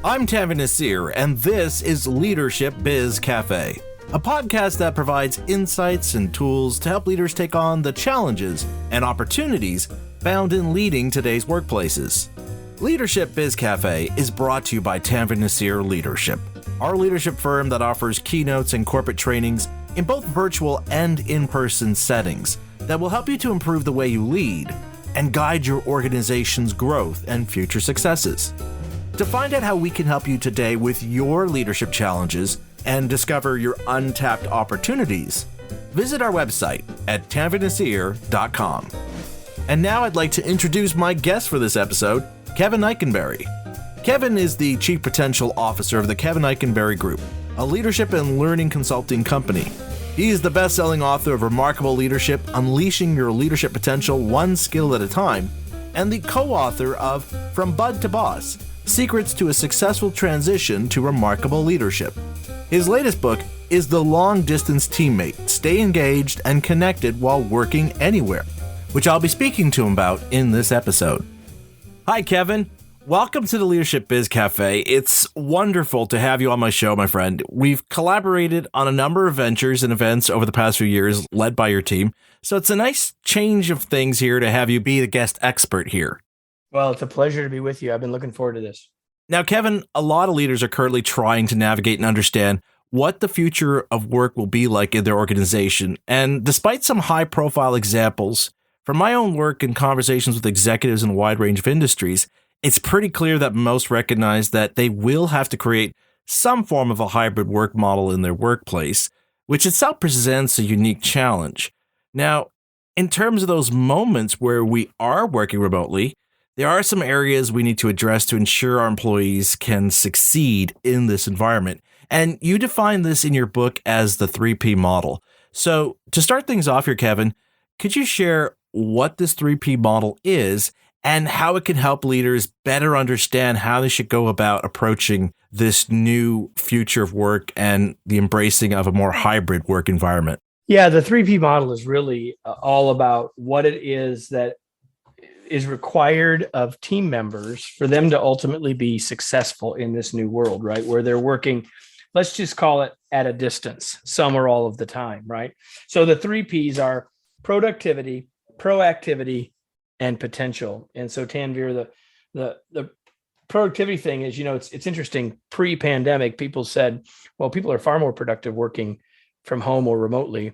I'm Tavi Nasir, and this is Leadership Biz Cafe, a podcast that provides insights and tools to help leaders take on the challenges and opportunities found in leading today's workplaces. Leadership Biz Cafe is brought to you by Tavi Nasir Leadership, our leadership firm that offers keynotes and corporate trainings in both virtual and in-person settings that will help you to improve the way you lead and guide your organization's growth and future successes. To find out how we can help you today with your leadership challenges and discover your untapped opportunities, visit our website at tavinasir.com. And now I'd like to introduce my guest for this episode, Kevin Eikenberry. Kevin is the Chief Potential Officer of the Kevin Eikenberry Group, a leadership and learning consulting company. He is the best-selling author of Remarkable Leadership, Unleashing Your Leadership Potential One Skill at a Time, and the co-author of From Bud to Boss, Secrets to a Successful Transition to Remarkable Leadership. His latest book is The Long Distance Teammate, Stay Engaged and Connected While Working Anywhere, which I'll be speaking to him about in this episode. Hi, Kevin. Welcome to the Leadership Biz Cafe. It's wonderful to have you on my show, my friend. We've collaborated on a number of ventures and events over the past few years, led by your team. So it's a nice change of things here to have you be the guest expert here. Well, it's a pleasure to be with you. I've been looking forward to this. Now, Kevin, a lot of leaders are currently trying to navigate and understand what the future of work will be like in their organization. And despite some high-profile examples, from my own work and conversations with executives in a wide range of industries, it's pretty clear that most recognize that they will have to create some form of a hybrid work model in their workplace, which itself presents a unique challenge. Now, in terms of those moments where we are working remotely, there are some areas we need to address to ensure our employees can succeed in this environment. And you define this in your book as the 3P model. So to start things off here, Kevin, could you share what this 3P model is and how it can help leaders better understand how they should go about approaching this new future of work and the embracing of a more hybrid work environment? Yeah, the 3P model is really all about what it is that is required of team members for them to ultimately be successful in this new world, right? Where they're working, let's just call it at a distance, some or all of the time, right? So the 3Ps are productivity, proactivity, and potential. And so Tanvir, the productivity thing is, it's interesting. Pre-pandemic, people said, well, people are far more productive working from home or remotely.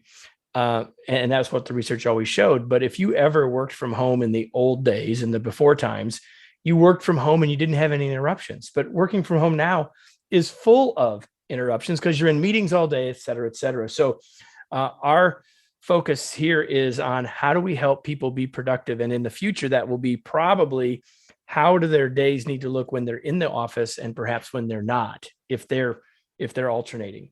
And that's what the research always showed. But if you ever worked from home in the old days, in the before times, you worked from home and you didn't have any interruptions. But working from home now is full of interruptions because you're in meetings all day, et cetera, et cetera. So our focus here is on how do we help people be productive? And in the future, that will be probably how do their days need to look when they're in the office and perhaps when they're not, if they're alternating.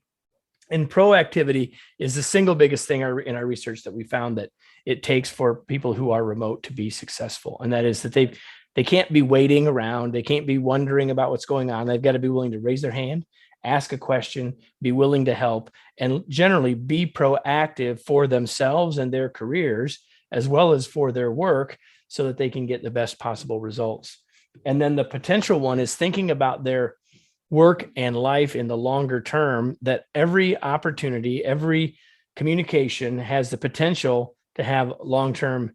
And proactivity is the single biggest thing in our research that we found that it takes for people who are remote to be successful. And that is that they can't be waiting around. They can't be wondering about what's going on. They've got to be willing to raise their hand, ask a question, be willing to help, and generally be proactive for themselves and their careers, as well as for their work, so that they can get the best possible results. And then the potential one is thinking about their work and life in the longer term, that every opportunity, every communication has the potential to have long-term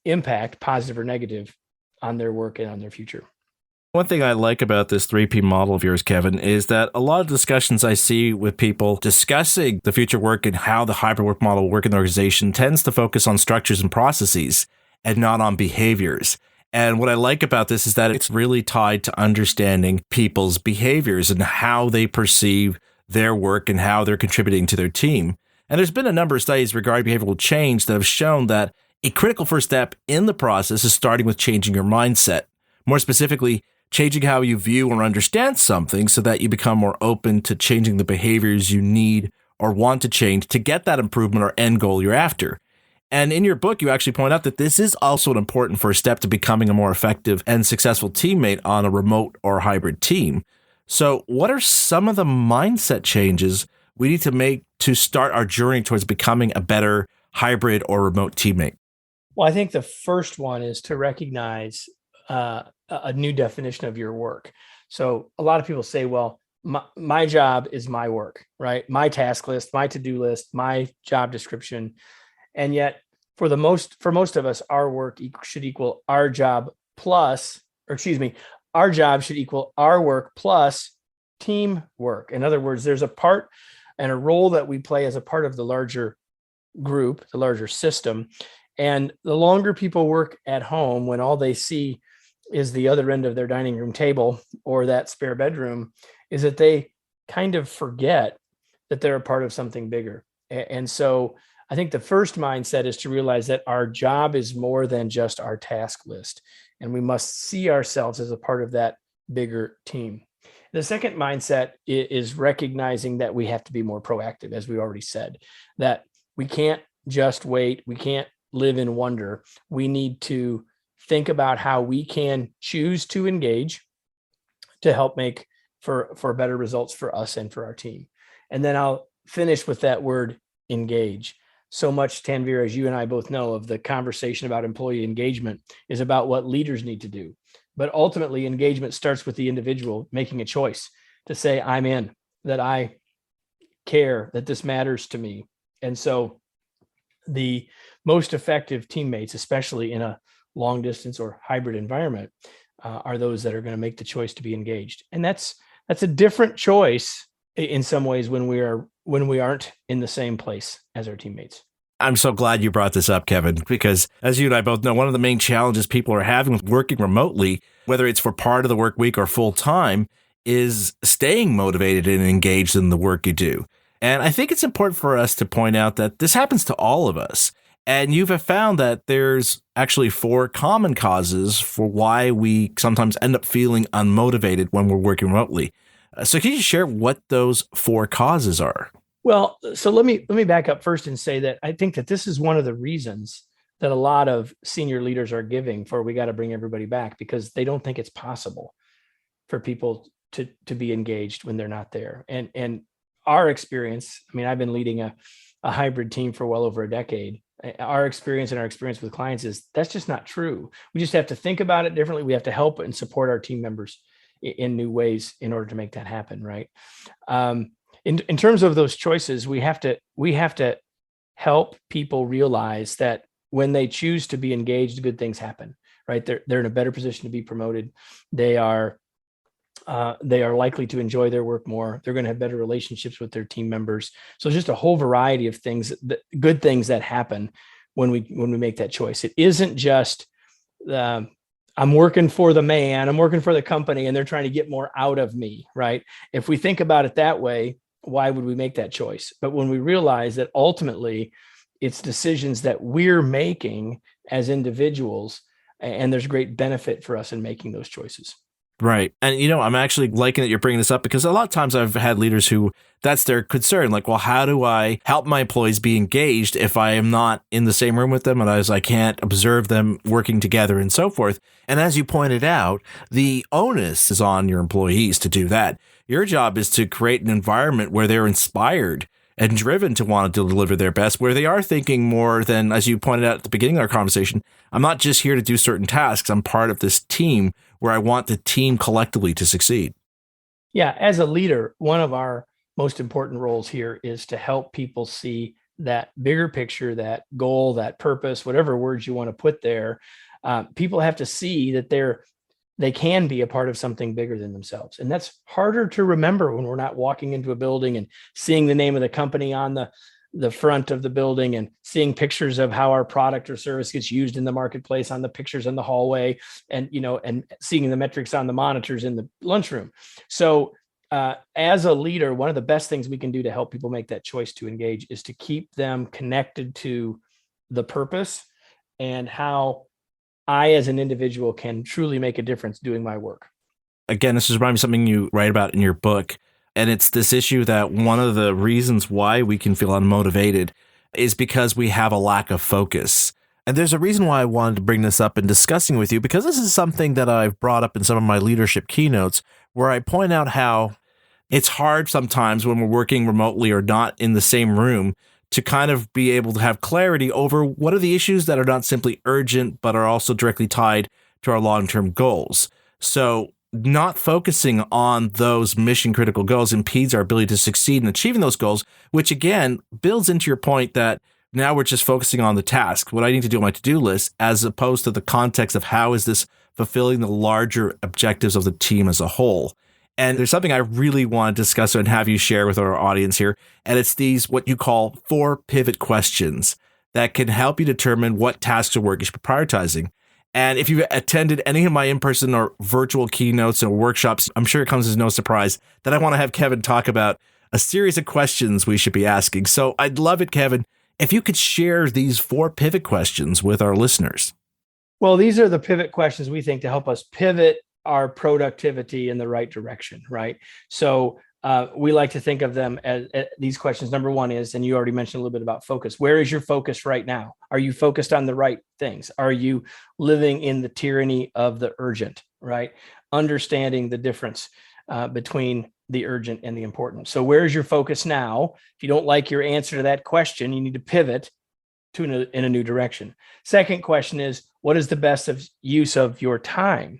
impact, positive or negative, on their work and on their future. One thing I like about this 3P model of yours, Kevin, is that a lot of discussions I see with people discussing the future work and how the hybrid work model will work in the organization tends to focus on structures and processes and not on behaviors. And what I like about this is that it's really tied to understanding people's behaviors and how they perceive their work and how they're contributing to their team. And there's been a number of studies regarding behavioral change that have shown that a critical first step in the process is starting with changing your mindset. More specifically, changing how you view or understand something so that you become more open to changing the behaviors you need or want to change to get that improvement or end goal you're after. And in your book, you actually point out that this is also an important first step to becoming a more effective and successful teammate on a remote or hybrid team. So what are some of the mindset changes we need to make to start our journey towards becoming a better hybrid or remote teammate? Well, I think the first one is to recognize a new definition of your work. So a lot of people say, well, my job is my work, right? My task list, my to-do list, my job description. And yet for most of us, our work should equal our job plus, or excuse me, our job should equal our work plus teamwork. In other words, there's a part and a role that we play as a part of the larger group, the larger system. And the longer people work at home, when all they see is the other end of their dining room table or that spare bedroom, is that they kind of forget that they're a part of something bigger. And so I think the first mindset is to realize that our job is more than just our task list, and we must see ourselves as a part of that bigger team. The second mindset is recognizing that we have to be more proactive, as we already said, that we can't just wait. We can't live in wonder. We need to think about how we can choose to engage to help make for better results for us and for our team. And then I'll finish with that word engage. So much, Tanvir, as you and I both know, of the conversation about employee engagement is about what leaders need to do. But ultimately, engagement starts with the individual making a choice to say, I'm in, that I care, that this matters to me. And so the most effective teammates, especially in a long distance or hybrid environment, are those that are going to make the choice to be engaged. And that's a different choice in some ways when we aren't in the same place as our teammates. I'm so glad you brought this up, Kevin, because as you and I both know, one of the main challenges people are having with working remotely, whether it's for part of the work week or full time, is staying motivated and engaged in the work you do. And I think it's important for us to point out that this happens to all of us. And you've found that there's actually 4 common causes for why we sometimes end up feeling unmotivated when we're working remotely. So can you share what those 4 causes are? Well, so let me back up first and say that I think that this is one of the reasons that a lot of senior leaders are giving for we got to bring everybody back, because they don't think it's possible for people to be engaged when they're not there. And our experience, I mean, I've been leading a hybrid team for well over a decade. Our experience with clients is that's just not true. We just have to think about it differently. We have to help and support our team members in new ways in order to make that happen, right? In terms of those choices, we have to help people realize that when they choose to be engaged, good things happen, right? They're in a better position to be promoted. They are likely to enjoy their work more. They're going to have better relationships with their team members. So just a whole variety of things, good things that happen when we make that choice. It isn't just I'm working for the man, I'm working for the company, and they're trying to get more out of me, right? If we think about it that way, why would we make that choice? But when we realize that ultimately it's decisions that we're making as individuals, and there's great benefit for us in making those choices. Right. And, I'm actually liking that you're bringing this up, because a lot of times I've had leaders who that's their concern. Like, well, how do I help my employees be engaged if I am not in the same room with them and I can't observe them working together and so forth? And as you pointed out, the onus is on your employees to do that. Your job is to create an environment where they're inspired and driven to want to deliver their best, where they are thinking more than, as you pointed out at the beginning of our conversation, I'm not just here to do certain tasks. I'm part of this team where I want the team collectively to succeed. Yeah, as a leader, one of our most important roles here is to help people see that bigger picture, that goal, that purpose, whatever words you want to put there. People have to see that they can be a part of something bigger than themselves. And that's harder to remember when we're not walking into a building and seeing the name of the company on the front of the building and seeing pictures of how our product or service gets used in the marketplace on the pictures in the hallway, and seeing the metrics on the monitors in the lunchroom. So as a leader, one of the best things we can do to help people make that choice to engage is to keep them connected to the purpose and how I, as an individual, can truly make a difference doing my work. Again, this is reminding me of something you write about in your book. And it's this issue that one of the reasons why we can feel unmotivated is because we have a lack of focus. And there's a reason why I wanted to bring this up and discussing with you, because this is something that I've brought up in some of my leadership keynotes, where I point out how it's hard sometimes when we're working remotely or not in the same room to kind of be able to have clarity over what are the issues that are not simply urgent, but are also directly tied to our long-term goals. So not focusing on those mission critical goals impedes our ability to succeed in achieving those goals, which again builds into your point that now we're just focusing on the task, what I need to do on my to-do list, as opposed to the context of how is this fulfilling the larger objectives of the team as a whole. And there's something I really want to discuss and have you share with our audience here. And it's these, what you call 4 pivot questions that can help you determine what tasks or work you should be prioritizing. And if you've attended any of my in-person or virtual keynotes or workshops, I'm sure it comes as no surprise that I want to have Kevin talk about a series of questions we should be asking. So I'd love it, Kevin, if you could share these 4 pivot questions with our listeners. Well, these are the pivot questions we think to help us pivot our productivity in the right direction, right? So we like to think of them as these questions. Number 1 is, and you already mentioned a little bit about focus. Where is your focus right now? Are you focused on the right things? Are you living in the tyranny of the urgent, right? Understanding the difference between the urgent and the important. So where is your focus now? If you don't like your answer to that question, you need to pivot in a new direction. Second question is, what is the best use of your time?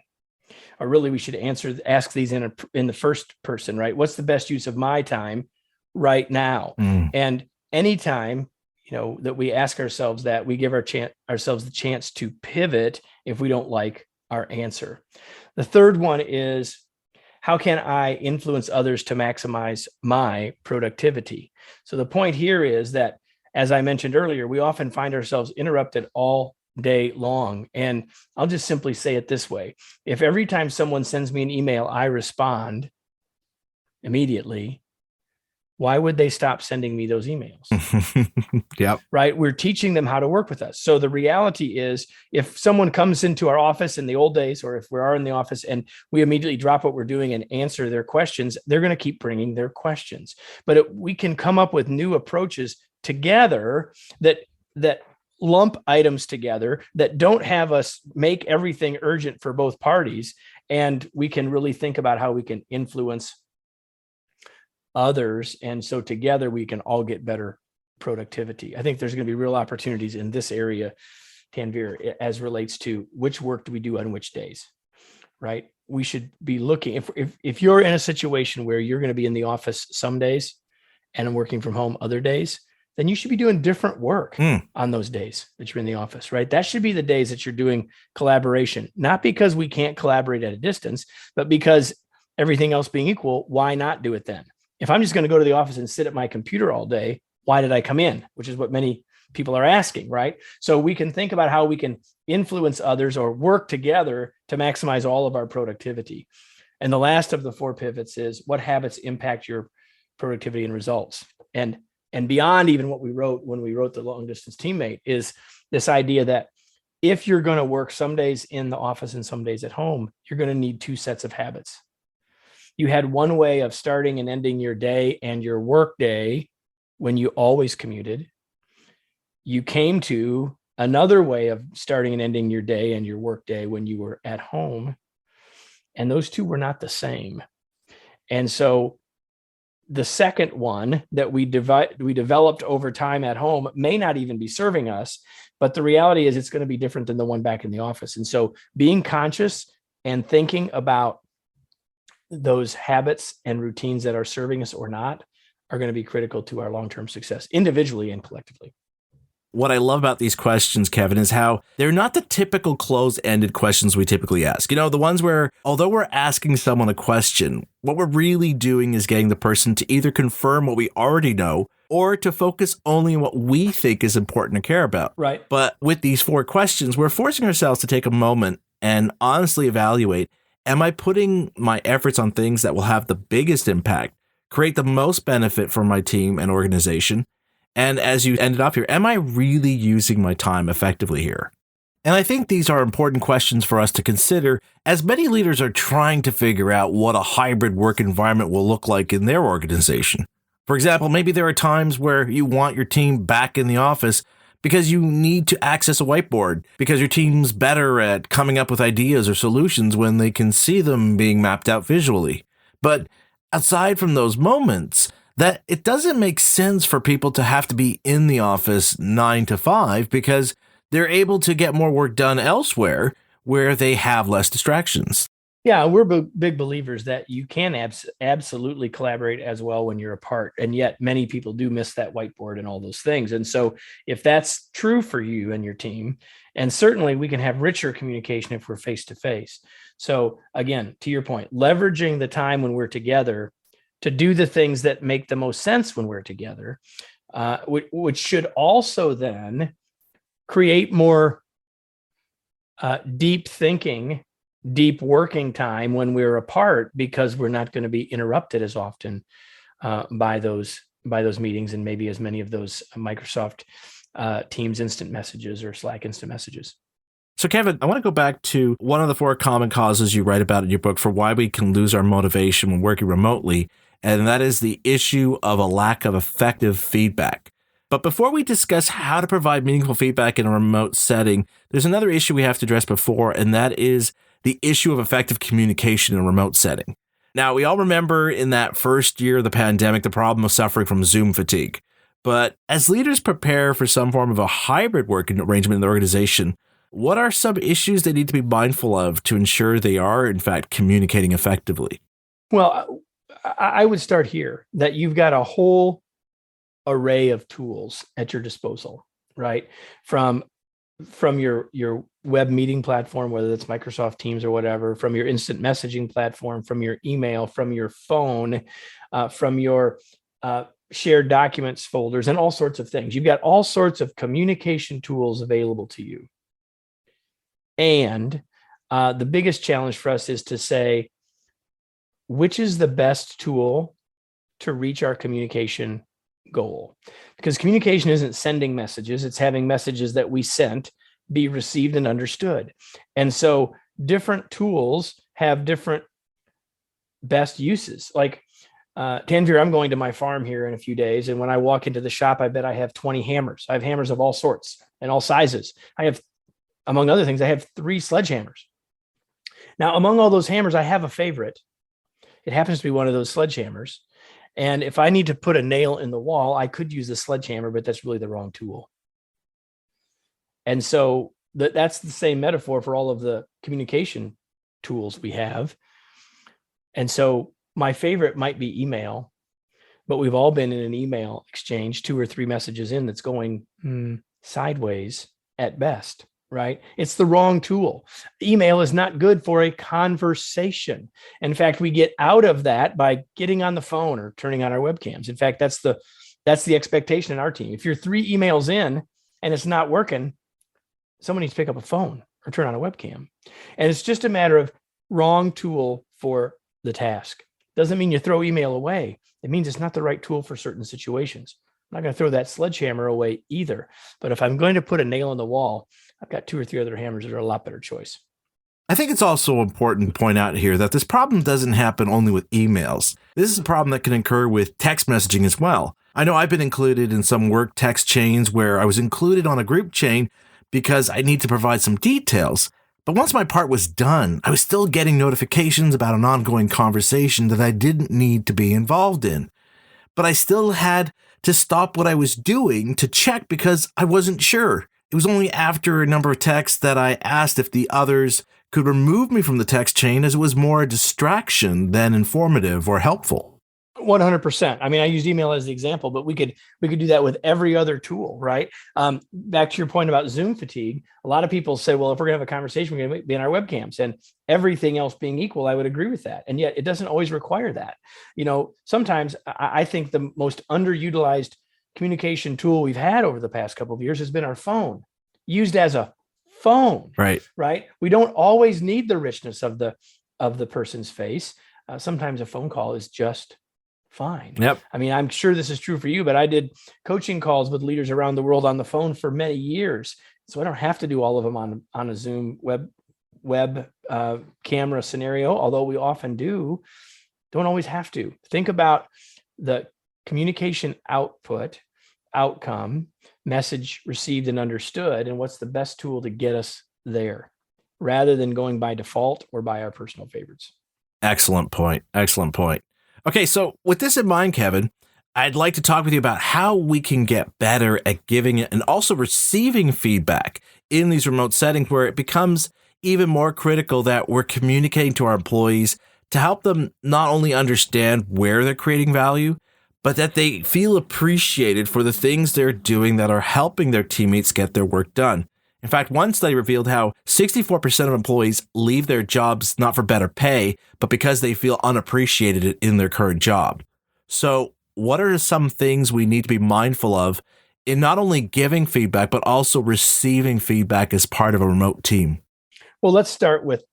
Or really, we should ask these in the first person, right? What's the best use of my time right now? And anytime, that we ask ourselves that, we give ourselves the chance to pivot if we don't like our answer. The third one is, how can I influence others to maximize my productivity? So the point here is that, as I mentioned earlier, we often find ourselves interrupted all day long. And I'll just simply say it this way. If every time someone sends me an email, I respond immediately, why would they stop sending me those emails? Yep. Right? We're teaching them how to work with us. So the reality is, if someone comes into our office in the old days, or if we are in the office and we immediately drop what we're doing and answer their questions, they're going to keep bringing their questions. But we can come up with new approaches together that lump items together, that don't have us make everything urgent for both parties. And we can really think about how we can influence others. And so together we can all get better productivity. I think there's going to be real opportunities in this area, Tanvir, as relates to which work do we do on which days, right? We should be looking, if you're in a situation where you're going to be in the office some days and working from home other days, then you should be doing different work on those days that you're in the office, right? That should be the days that you're doing collaboration, not because we can't collaborate at a distance, but because everything else being equal, why not do it then? If I'm just going to go to the office and sit at my computer all day, why did I come in? Which is what many people are asking, right? So we can think about how we can influence others or work together to maximize all of our productivity. And the last of the 4 pivots is, what habits impact your productivity and results? And beyond even what we wrote when we wrote the long distance teammate is this idea that if you're going to work some days in the office and some days at home, you're going to need 2 sets of habits. You had one way of starting and ending your day and your work day when you always commuted. You came to another way of starting and ending your day and your work day when you were at home. And those 2 were not the same. And so the second one that we developed over time at home may not even be serving us, but the reality is it's going to be different than the one back in the office. And so being conscious and thinking about those habits and routines that are serving us or not are going to be critical to our long-term success, individually and collectively. What I love about these questions, Kevin, is how they're not the typical closed-ended questions we typically ask. The ones where, although we're asking someone a question, what we're really doing is getting the person to either confirm what we already know or to focus only on what we think is important to care about. Right. But with these 4 questions, we're forcing ourselves to take a moment and honestly evaluate, am I putting my efforts on things that will have the biggest impact, create the most benefit for my team and organization? And as you ended up here, am I really using my time effectively here? And I think these are important questions for us to consider as many leaders are trying to figure out what a hybrid work environment will look like in their organization. For example, maybe there are times where you want your team back in the office because you need to access a whiteboard, because your team's better at coming up with ideas or solutions when they can see them being mapped out visually. But aside from those moments, that it doesn't make sense for people to have to be in the office 9 to 5 because they're able to get more work done elsewhere where they have less distractions. Yeah, we're big believers that you can absolutely collaborate as well when you're apart. And yet many people do miss that whiteboard and all those things. And so if that's true for you and your team, and certainly we can have richer communication if we're face to face. So again, to your point, leveraging the time when we're together to do the things that make the most sense when we're together, which should also then create more deep thinking, deep working time when we're apart, because we're not going to be interrupted as often by those meetings, and maybe as many of those Microsoft Teams instant messages or Slack instant messages. So, Kevin, I want to go back to one of the 4 common causes you write about in your book for why we can lose our motivation when working remotely, and that is the issue of a lack of effective feedback. But before we discuss how to provide meaningful feedback in a remote setting, there's another issue we have to address before, and that is the issue of effective communication in a remote setting. Now, we all remember in that first year of the pandemic, the problem of suffering from Zoom fatigue. But as leaders prepare for some form of a hybrid working arrangement in the organization, what are some issues they need to be mindful of to ensure they are, in fact, communicating effectively? Well, I would start here, that you've got a whole array of tools at your disposal, right? From your web meeting platform, whether it's Microsoft Teams or whatever, from your instant messaging platform, from your email, from your phone, from your shared documents folders, and all sorts of things. You've got all sorts of communication tools available to you. And the biggest challenge for us is to say, which is the best tool to reach our communication goal? Because communication isn't sending messages, it's having messages that we sent be received and understood. And so different tools have different best uses. Like Tanvir, I'm going to my farm here in a few days, and when I walk into the shop, I bet I have 20 hammers. I have hammers of all sorts and all sizes. I have, among other things, I have 3 sledgehammers. Now, among all those hammers, I have a favorite. It happens to be one of those sledgehammers. And if I need to put a nail in the wall, I could use the sledgehammer, but that's really the wrong tool. And so that's the same metaphor for all of the communication tools we have. And so my favorite might be email, but we've all been in an email exchange 2 or 3 messages in that's going sideways at best. Right? It's the wrong tool. Email is not good for a conversation. In fact, we get out of that by getting on the phone or turning on our webcams. In fact, that's the expectation in our team. If you're 3 emails in and it's not working, someone needs to pick up a phone or turn on a webcam. And it's just a matter of wrong tool for the task. Doesn't mean you throw email away. It means it's not the right tool for certain situations. I'm not going to throw that sledgehammer away either. But if I'm going to put a nail in the wall, I've got 2 or 3 other hammers that are a lot better choice. I think it's also important to point out here that this problem doesn't happen only with emails. This is a problem that can occur with text messaging as well. I know I've been included in some work text chains where I was included on a group chain because I need to provide some details. But once my part was done, I was still getting notifications about an ongoing conversation that I didn't need to be involved in. But I still had to stop what I was doing to check because I wasn't sure. It was only after a number of texts that I asked if the others could remove me from the text chain, as it was more a distraction than informative or helpful. 100%. I mean, I used email as the example, but we could do that with every other tool, right? Back to your point about Zoom fatigue, a lot of people say, well, if we're going to have a conversation, we're going to be in our webcams, and everything else being equal, I would agree with that. And yet it doesn't always require that. You know, sometimes I think the most underutilized communication tool we've had over the past couple of years has been our phone, used as a phone, right? We don't always need the richness of the person's face. Sometimes a phone call is just fine. Yep. I mean, I'm sure this is true for you, but I did coaching calls with leaders around the world on the phone for many years. So I don't have to do all of them on a Zoom web camera scenario, although we often do. Don't always have to. Think about the communication outcome, message received and understood, and what's the best tool to get us there, rather than going by default or by our personal favorites. Excellent point. Excellent point. Okay, so with this in mind, Kevin, I'd like to talk with you about how we can get better at giving and also receiving feedback in these remote settings where it becomes even more critical that we're communicating to our employees to help them not only understand where they're creating value, but that they feel appreciated for the things they're doing that are helping their teammates get their work done. In fact, one study revealed how 64% of employees leave their jobs not for better pay, but because they feel unappreciated in their current job. So, what are some things we need to be mindful of in not only giving feedback, but also receiving feedback as part of a remote team? Well, let's start with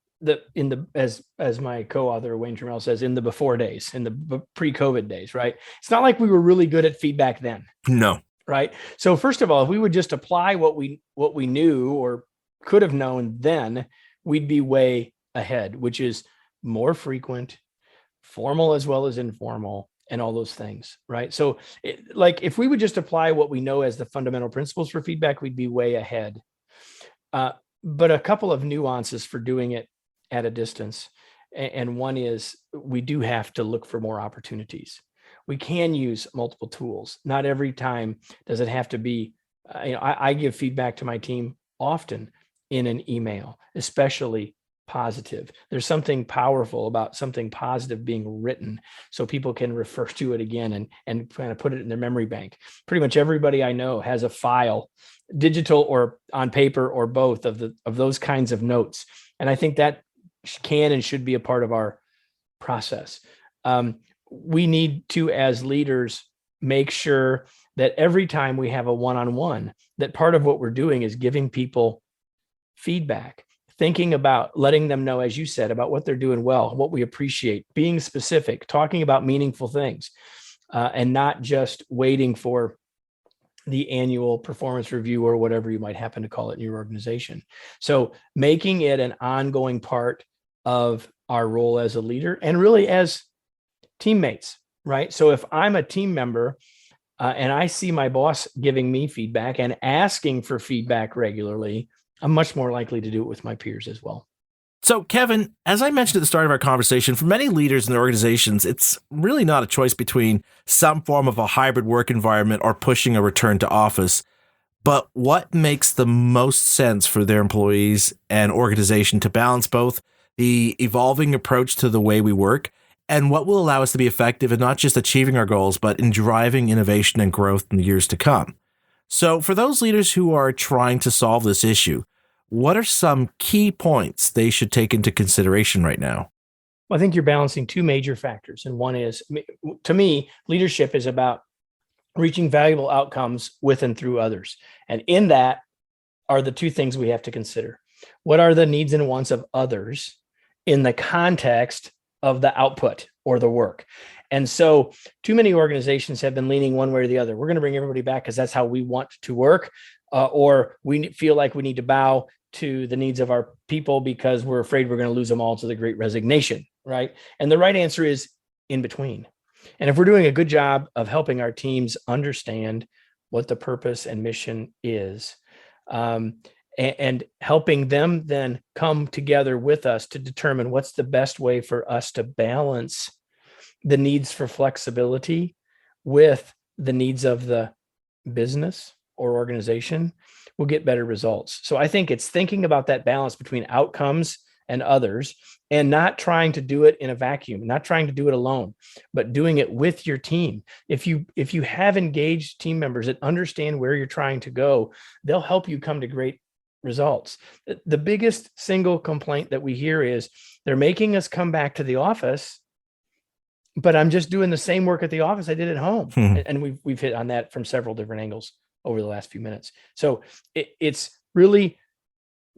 as my co-author Wayne Trammell says, in the before days, in the pre-COVID days, right? It's not like we were really good at feedback then. No. Right. So first of all, if we would just apply what we knew or could have known then, we'd be way ahead, which is more frequent, formal as well as informal, and all those things. Right. So like if we would just apply what we know as the fundamental principles for feedback, we'd be way ahead. But a couple of nuances for doing it at a distance. And one is we do have to look for more opportunities. We can use multiple tools. Not every time does it have to be, I give feedback to my team often in an email, especially positive. There's something powerful about something positive being written so people can refer to it again and kind of put it in their memory bank. Pretty much everybody I know has a file, digital or on paper or both, of those kinds of notes. And I think that can and should be a part of our process. We need to, as leaders, make sure that every time we have a one-on-one, that part of what we're doing is giving people feedback, thinking about letting them know, as you said, about what they're doing well, what we appreciate, being specific, talking about meaningful things, and not just waiting for the annual performance review or whatever you might happen to call it in your organization. So making it an ongoing part of our role as a leader and really as teammates, right? So if I'm a team member and I see my boss giving me feedback and asking for feedback regularly, I'm much more likely to do it with my peers as well. So, Kevin, as I mentioned at the start of our conversation, for many leaders in their organizations, it's really not a choice between some form of a hybrid work environment or pushing a return to office. But what makes the most sense for their employees and organization to balance both the evolving approach to the way we work and what will allow us to be effective in not just achieving our goals, but in driving innovation and growth in the years to come? So for those leaders who are trying to solve this issue, what are some key points they should take into consideration right now? Well, I think you're balancing two major factors. And one is, to me, leadership is about reaching valuable outcomes with and through others. And in that are the two things we have to consider. What are the needs and wants of others in the context of the output or the work? And so too many organizations have been leaning one way or the other. We're going to bring everybody back because that's how we want to work, or we feel like we need to bow to the needs of our people because we're afraid we're going to lose them all to the great resignation, right? And the right answer is in between. And if we're doing a good job of helping our teams understand what the purpose and mission is, and helping them then come together with us to determine what's the best way for us to balance the needs for flexibility with the needs of the business or organization, we'll get better results. So I think it's thinking about that balance between outcomes and others, and not trying to do it in a vacuum, not trying to do it alone, but doing it with your team. If you have engaged team members that understand where you're trying to go, they'll help you come to great results. The biggest single complaint that we hear is they're making us come back to the office, but I'm just doing the same work at the office I did at home. And we've hit on that from several different angles over the last few minutes. So it's really,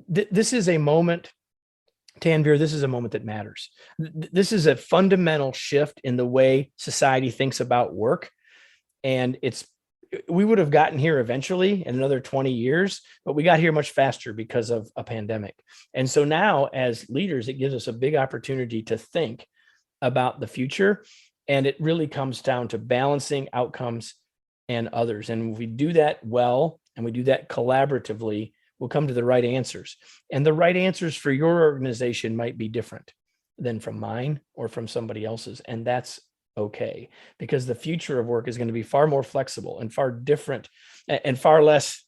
this is a moment, Tanvir, this is a moment that matters. This is a fundamental shift in the way society thinks about work. And we would have gotten here eventually in another 20 years, but we got here much faster because of a pandemic. And so now as leaders, it gives us a big opportunity to think about the future. And it really comes down to balancing outcomes and others. And if we do that well, and we do that collaboratively, we'll come to the right answers. And the right answers for your organization might be different than from mine or from somebody else's. And that's okay, because the future of work is going to be far more flexible and far different and far less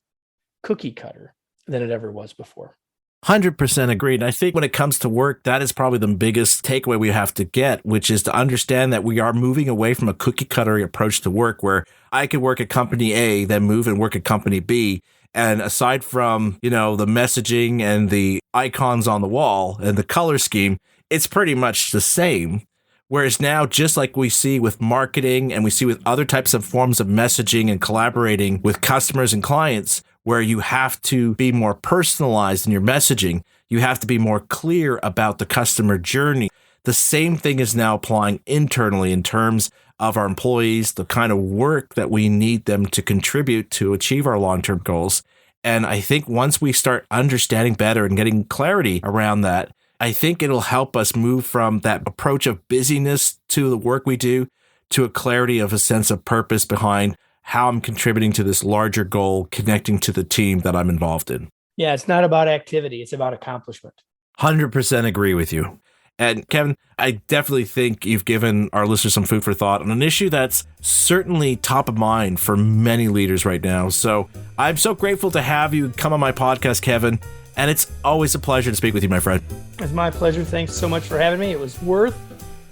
cookie cutter than it ever was before. 100% agreed. I think when it comes to work, that is probably the biggest takeaway we have to get, which is to understand that we are moving away from a cookie cutter approach to work where I could work at company A, then move and work at company B. And aside from, the messaging and the icons on the wall and the color scheme, it's pretty much the same. Whereas now, just like we see with marketing and we see with other types of forms of messaging and collaborating with customers and clients, where you have to be more personalized in your messaging, you have to be more clear about the customer journey. The same thing is now applying internally in terms of our employees, the kind of work that we need them to contribute to achieve our long-term goals. And I think once we start understanding better and getting clarity around that, I think it'll help us move from that approach of busyness to the work we do to a clarity of a sense of purpose behind how I'm contributing to this larger goal, connecting to the team that I'm involved in. Yeah, it's not about activity. It's about accomplishment. 100% agree with you. And Kevin, I definitely think you've given our listeners some food for thought on an issue that's certainly top of mind for many leaders right now. So I'm so grateful to have you come on my podcast, Kevin. And it's always a pleasure to speak with you, my friend. It's my pleasure. Thanks so much for having me. It was worth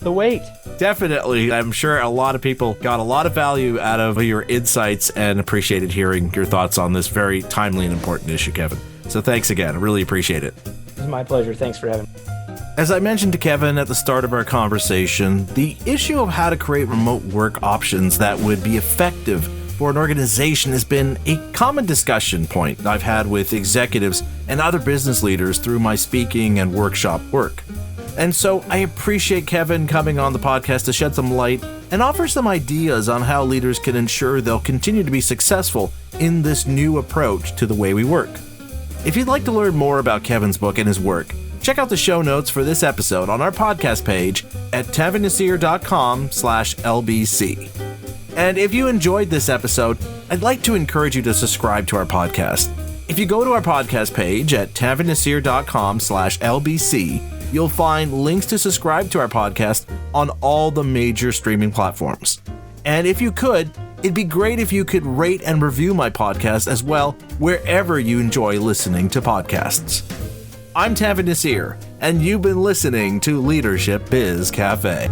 the wait. Definitely. I'm sure a lot of people got a lot of value out of your insights and appreciated hearing your thoughts on this very timely and important issue, Kevin. So thanks again. I really appreciate it. It's my pleasure. Thanks for having me. As I mentioned to Kevin at the start of our conversation, the issue of how to create remote work options that would be effective for an organization has been a common discussion point I've had with executives and other business leaders through my speaking and workshop work. And so I appreciate Kevin coming on the podcast to shed some light and offer some ideas on how leaders can ensure they'll continue to be successful in this new approach to the way we work. If you'd like to learn more about Kevin's book and his work, check out the show notes for this episode on our podcast page at tavinasir.com/LBC. And if you enjoyed this episode, I'd like to encourage you to subscribe to our podcast. If you go to our podcast page at tavinasir.com/LBC, you'll find links to subscribe to our podcast on all the major streaming platforms. And if you could, it'd be great if you could rate and review my podcast as well, wherever you enjoy listening to podcasts. I'm Tavin Nasir, and you've been listening to Leadership Biz Cafe.